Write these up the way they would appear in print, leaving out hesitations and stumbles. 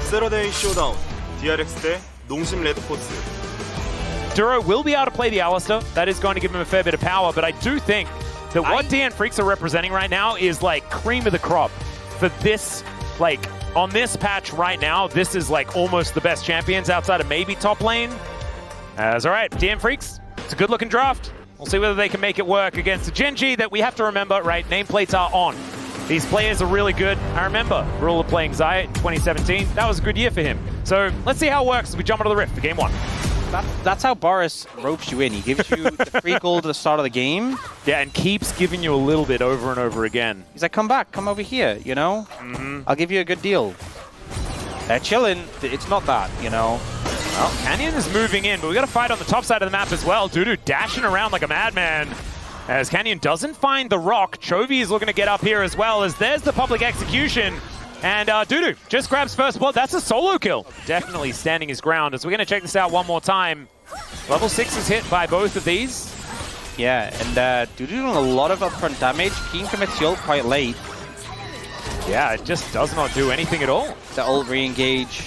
세러데이 쇼다운 DRX 대 농심 레드포츠. Duro will be able to play the Alistair. That is going to give him a fair bit of power, but I do think that what DN Freaks are representing right now is like cream of the crop. For this, like, on this patch right now, this is like almost the best champions outside of maybe top lane. All right, DN Freaks, it's a good looking draft. We'll see whether they can make it work against a Genji that we have to remember, right, nameplates are on. These players are really good. I remember Ruler playing Xayah in 2017. That was a good year for him. So let's see how it works as we jump into the Rift for game one. That's how Boris ropes you in. He gives you the free gold at the start of the game. Yeah, and keeps giving you a little bit over and over again. He's like, come back, come over here, you know? I'll give you a good deal. They're chilling. It's not that, you know? Well, Canyon is moving in, but we got to fight on the top side of the map as well. Dudu dashing around like a madman. As Canyon doesn't find the rock, Chovy is looking to get up here as well, as there's the public execution. And Dudu just grabs first blood. That's a solo kill. Definitely standing his ground, as we're going to check this out one more time. Level 6 is hit by both of these. Yeah, and Dudu doing a lot of upfront damage. Keen commits the ult quite late. Yeah, it just does not do anything at all. The ult re-engage.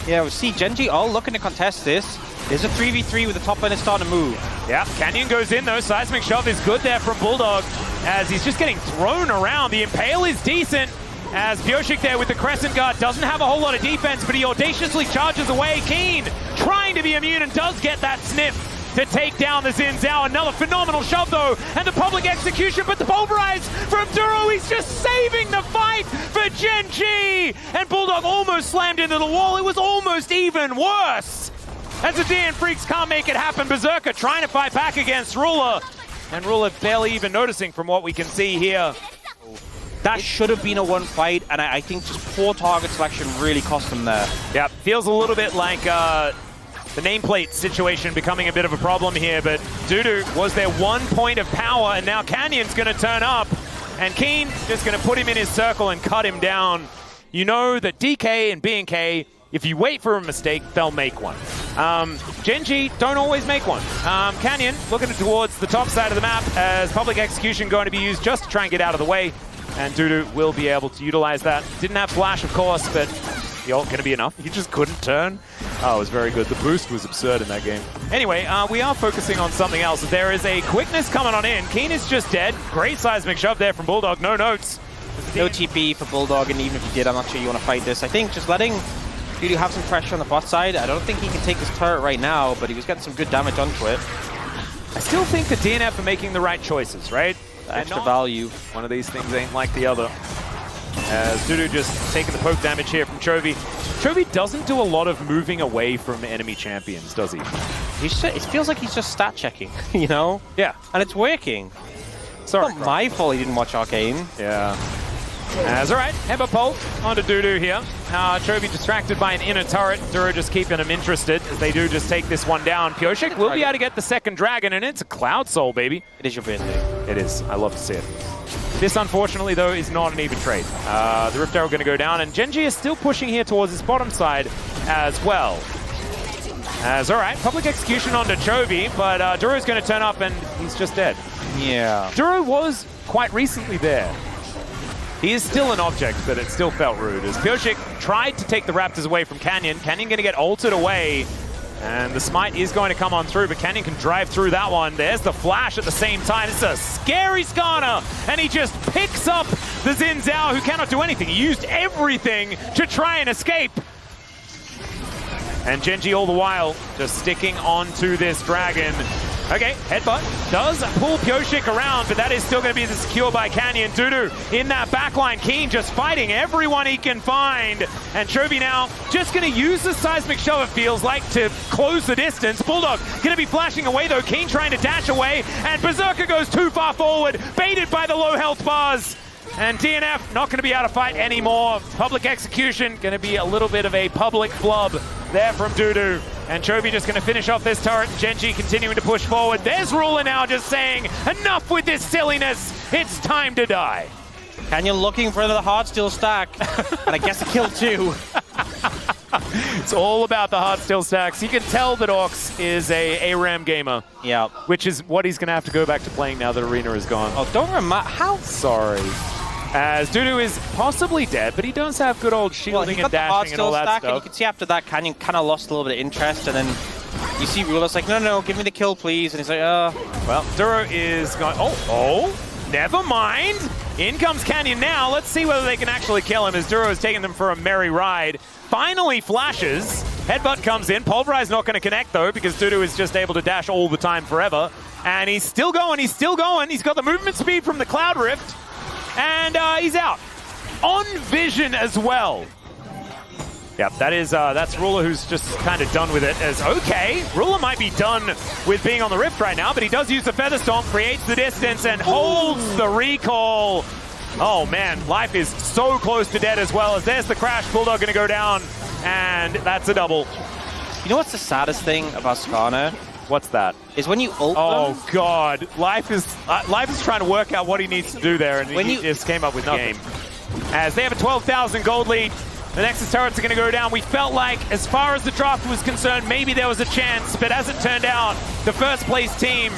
Yeah, we see Genji all looking to contest this. There's a 3v3 with the top lane starting to move. Yeah, Canyon goes in though. Seismic shove is good there from Bulldog as he's just getting thrown around. The Impale is decent as Pioshik there with the Crescent Guard doesn't have a whole lot of defense, but he audaciously charges away. Keen trying to be immune and does get that sniff to take down the Xin Zhao. Another phenomenal shove though, and the public execution, but the pulverize from Duro, he's just saving the fight for Genji! And Bulldog almost slammed into the wall. It was almost even worse. As the DN Freaks can't make it happen, Berserker trying to fight back against Ruler, and Ruler barely even noticing from what we can see here. That should have been a one fight, and I think just poor target selection really cost him there. Yeah, feels a little bit like the nameplate situation becoming a bit of a problem here, but Dudu was their 1 point of power, and now Canyon's going to turn up, and Keen just going to put him in his circle and cut him down. You know that DK and B&K, if you wait for a mistake, they'll make one. Genji don't always make one. Canyon looking towards the top side of the map as public execution going to be used just to try and get out of the way, and Dudu will be able to utilize that. Didn't have flash, of course, but the ult going to be enough. He just couldn't turn. Oh, it was very good. The boost was absurd in that game. Anyway, we are focusing on something else. There is a quickness coming on in. Keen is just dead. Great seismic shove there from Bulldog. No notes. No TP for Bulldog, and even if you did, I'm not sure you want to fight this. I think just letting Dudu have some pressure on the bot side. I don't think he can take this turret right now, but he was getting some good damage onto it. I still think the DNF are making the right choices, right? Extra value. One of these things ain't like the other. As Dudu just taking the poke damage here from Chovy. Chovy doesn't do a lot of moving away from enemy champions, does he? It feels like he's just stat checking, you know? Yeah. And it's working. Sorry. It's not my fault he didn't watch Arcane. Yeah. As all right, Headbutt Pole onto Dudu here. Chovy distracted by an inner turret. Duro just keeping him interested as they do just take this one down. Pioshik will be able to get the second dragon, and it's a Cloud Soul, baby. It is your birthday. It is. I love to see it. This, unfortunately, though, is not an even trade. The Rift Arrow going to go down, and Genji is still pushing here towards his bottom side as well. As, all right, public execution onto Chovy, but Duro's going to turn up, and he's just dead. Yeah. Duro was quite recently there. He is still an object, but it still felt rude. As Pioshik tried to take the Raptors away from Canyon. Canyon going to get ulted away. And the smite is going to come on through, but Canyon can drive through that one. There's the flash at the same time. It's a scary Skarner, and he just picks up the Xin Zhao, who cannot do anything. He used everything to try and escape. And Genji all the while just sticking onto this dragon. Okay, headbutt does pull Pioshik around, but that is still going to be secure by Canyon. Dudu in that backline, Keen just fighting everyone he can find. And Chovy now just going to use the seismic shove, it feels like, to close the distance. Bulldog going to be flashing away though. Keen trying to dash away, and Berserker goes too far forward, baited by the low health bars. And DNF not going to be able to fight anymore. Public execution going to be a little bit of a public flub there from Dudu. And Chovy just going to finish off this turret. Genji continuing to push forward. There's Ruler now just saying, enough with this silliness. It's time to die. Canyon looking for another Heartsteel stack. And I guess a kill too. It's all about the Heartsteel stacks. You can tell that Orcs is a ARAM gamer. Yeah. Which is what he's going to have to go back to playing now that Arena is gone. Oh, don't remind... How? Sorry. As Dudu is possibly dead, but he does have good old shielding and dashing and all that stuff. And you can see after that, Canyon kind of lost a little bit of interest, and then you see Ruler's like, no, give me the kill, please. And he's like, Well, Duro is going, never mind. In comes Canyon now. Let's see whether they can actually kill him as Duro has taken them for a merry ride. Finally flashes. Headbutt comes in. Pulverize not going to connect, though, because Dudu is just able to dash all the time forever. And he's still going. He's still going. He's got the movement speed from the Cloud Rift. And he's out. On vision as well. Yep, that's Ruler, who's just kind of done with it. As okay, Ruler might be done with being on the Rift right now, but he does use the Feather Stomp, creates the distance, and holds the recall. Oh man, Life is so close to dead as well. As there's the crash, Bulldog gonna go down, and that's a double. You know what's the saddest thing about Skarner? What's that? Is when you ult them. Oh god, Life is trying to work out what he needs to do there, and he just came up with nothing. As they have a 12,000 gold lead. The Nexus turrets are going to go down. We felt like, as far as the draft was concerned, maybe there was a chance, but as it turned out, the first place team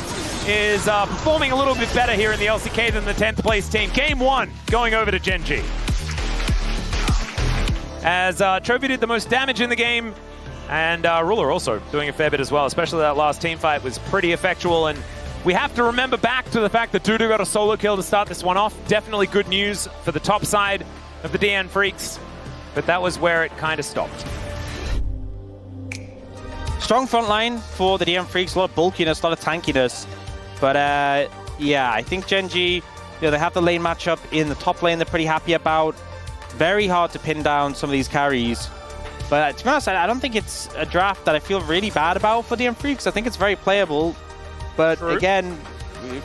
is performing a little bit better here in the LCK than the 10th place team. Game 1 going over to Gen.G. As Trophy did the most damage in the game, and Ruler also doing a fair bit as well, especially that last team fight was pretty effectual. And we have to remember back to the fact that Dudu got a solo kill to start this one off. Definitely good news for the top side of the DN Freaks. But that was where it kind of stopped. Strong front line for the DM Freaks, a lot of bulkiness, a lot of tankiness. But yeah, I think Gen.G, they have the lane matchup in the top lane they're pretty happy about. Very hard to pin down some of these carries. But to be honest, I don't think it's a draft that I feel really bad about for DM Freaks. I think it's very playable. But again,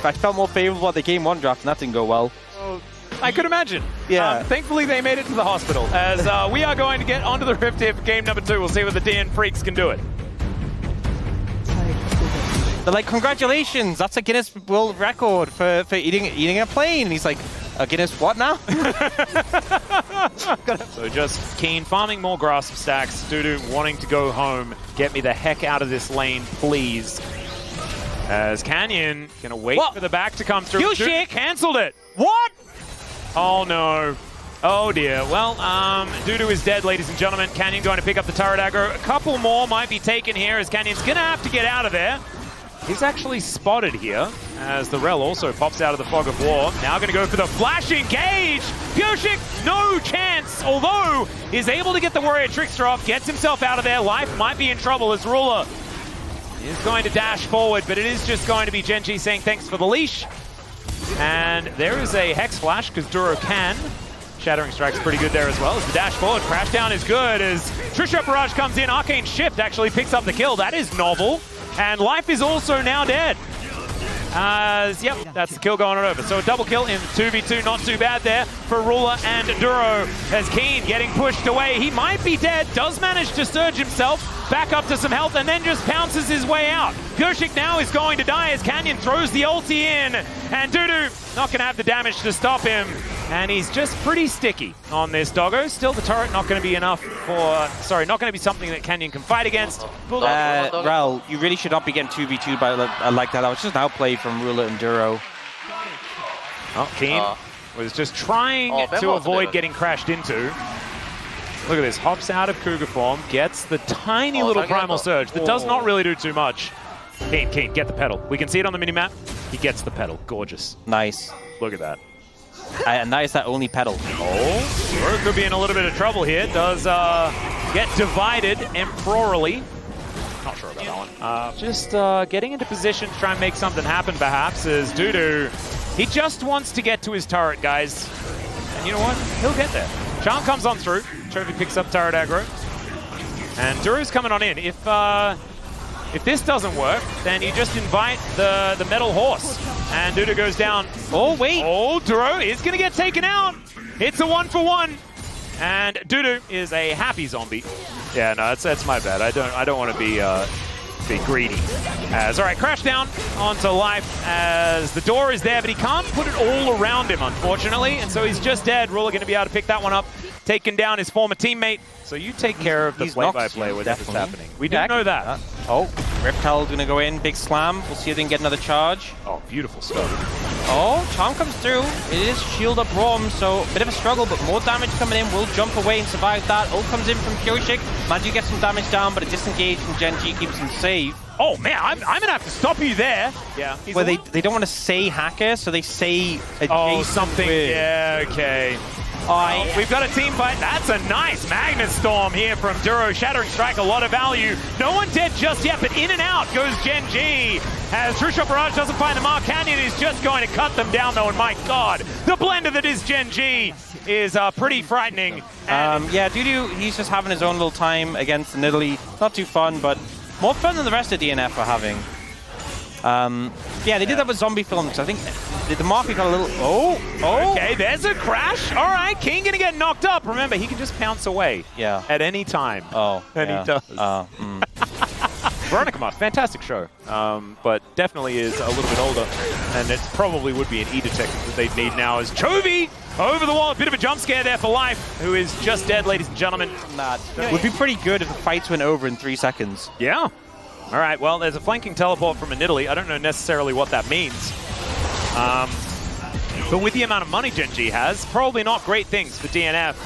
I felt more favorable at the Game 1 draft, and that didn't go well. I could imagine. Yeah. Thankfully, they made it to the hospital. As we are going to get onto the Rift here for game number 2. We'll see what the DN Freaks can do it. They're like, congratulations, that's a Guinness World Record for eating a plane. And he's like, a Guinness what now? So just Keen farming more grasp stacks. Dudu wanting to go home. Get me the heck out of this lane, please. As Canyon gonna wait for the back to come through. Dudu canceled it. What? Oh no. Oh dear. Well, Dudu is dead, ladies and gentlemen. Canyon going to pick up the turret aggro. A couple more might be taken here as Canyon's gonna have to get out of there. He's actually spotted here as the Rel also pops out of the fog of war. Now gonna go for the flash engage. Pyoshik, no chance. Although is able to get the Warrior Trickster off, gets himself out of there. Life might be in trouble as Ruler is going to dash forward, but it is just going to be Gen.G saying thanks for the leash. And there is a Hex Flash, because Duro can. Shattering Strike's pretty good there as well. As the dash forward, crash down is good. As Trisha Barrage comes in, Arcane Shift actually picks up the kill. That is novel. And Life is also now dead. Yep, that's the kill going on over. So a double kill in 2v2, not too bad there for Ruler and Duro. As Keen getting pushed away. He might be dead, does manage to surge himself back up to some health, and then just pounces his way out. Pyoshik now is going to die as Canyon throws the ulti in, and Dudu not going to have the damage to stop him. And he's just pretty sticky on this doggo. Still the turret not going to be enough for, sorry, not going to be something that Canyon can fight against. Raul, you really should not be getting 2v2 by like that. That was just an outplay from Ruler and Duro. Oh, Keen was just trying to avoid getting crashed into. Look at this, hops out of Cougar form, gets the tiny little primal surge that does not really do too much. Keen, get the pedal. We can see it on the minimap. He gets the pedal, gorgeous. Nice. Look at that. And that is that only pedal. Oh, Duro could be in a little bit of trouble here. Does get divided emperorally. Not sure about that one. Just getting into position to try and make something happen perhaps is Dudu. He just wants to get to his turret, guys. And you know what? He'll get there. Charm comes on through. Trophy picks up turret aggro. And Duru's coming on in. If this doesn't work, then you just invite the metal horse. And Dudu goes down. Oh, wait. Oh, Duro is going to get taken out. It's a 1-for-1. And Dudu is a happy zombie. Yeah, no, that's my bad. I don't want to be greedy. All right, crash down onto Life as the door is there, but he can't put it all around him, unfortunately. And so he's just dead. Ruler going to be able to pick that one up, taking down his former teammate. So you take care of the play-by-play when this is happening. We do know that. Oh. Riptel's gonna go in, big slam. We'll see if they can get another charge. Oh, beautiful stuff. Oh, Charm comes through. It is shield up Rom, so a bit of a struggle, but more damage coming in. Will jump away and survive that. Ult comes in from Kyoshik. Maju gets some damage down, but a disengage from Gen G keeps him safe. Oh man, I'm gonna have to stop you there. Yeah. Well, they don't want to say hacker, so they say oh, something. With. Yeah, okay. Oh, we've got a team fight. That's a nice Magnus Storm here from Duro. Shattering Strike, a lot of value. No one dead just yet, but in and out goes Gen G. As True Shot Barrage doesn't find the mark. Canyon is just going to cut them down though, and my god, the blender that is Gen G is pretty frightening. Yeah, Dudu, he's just having his own little time against the Nidalee. Not too fun, but more fun than the rest of DNF are having. Yeah, they did that with zombie films. I think the market got a little... Oh! Okay, there's a crash. All right, King gonna get knocked up. Remember, he can just pounce away. Yeah. At any time. Oh, and yeah. he does. Veronica Mart, fantastic show, but definitely is a little bit older, and it probably would be an E-Detector that they'd need now as Chovy over the wall. A bit of a jump scare there for Life, who is just dead, ladies and gentlemen. It would be pretty good if the fights went over in 3 seconds. Yeah. All right, well, there's a flanking teleport from a Nidalee. I don't know necessarily what that means. But with the amount of money Gen G has, probably not great things for DNF.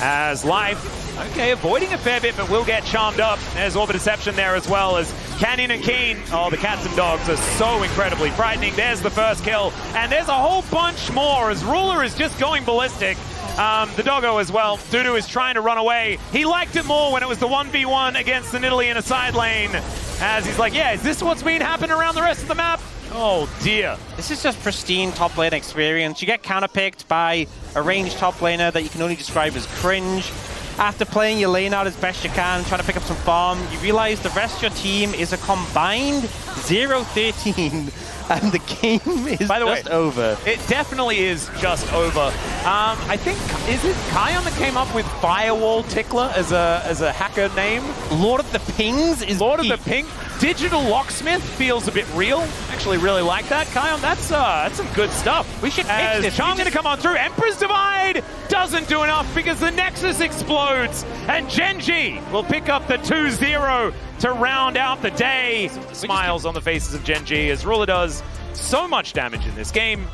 As Life, okay, avoiding a fair bit, but will get charmed up. There's Orbit Deception there as well as Canyon and Keen. Oh, the cats and dogs are so incredibly frightening. There's the first kill, and there's a whole bunch more as Ruler is just going ballistic. The doggo as well. Dudu is trying to run away. He liked it more when it was the 1v1 against the Nidalee in a side lane. As he's like, yeah, is this what's been happening around the rest of the map? Oh dear. This is just pristine top lane experience. You get counterpicked by a ranged top laner that you can only describe as cringe. After playing your lane out as best you can, trying to pick up some farm, you realize the rest of your team is a combined 0-13. And the game is just over. It definitely is just over. I think, is it Kion that came up with Firewall Tickler as a hacker name? Lord of the Pings is Lord of the Ping. Digital Locksmith feels a bit real. Actually really like that. Kion, that's some good stuff. We should fix this. Charm gonna come on through. Emperor's Divide doesn't do enough because the Nexus explodes. And Gen G will pick up the 2-0 to round out the day. Smiles on the faces of Gen G as Ruler does so much damage in this game.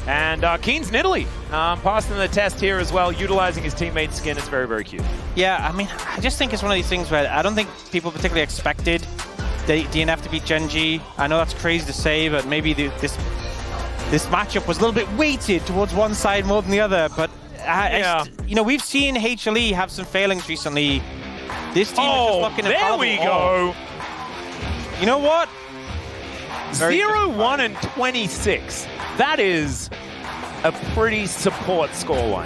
And Keen's Nidalee passing the test here as well, utilizing his teammate's skin. It's very, very cute. Yeah, I mean, I just think it's one of these things where I don't think people particularly expected DNF to beat Gen G. I know that's crazy to say, but maybe this matchup was a little bit weighted towards one side more than the other. But yeah. You know, we've seen HLE have some failings recently. This team is just looking at there we go. You know what? 0-1 and 26. That is a pretty support scoreline.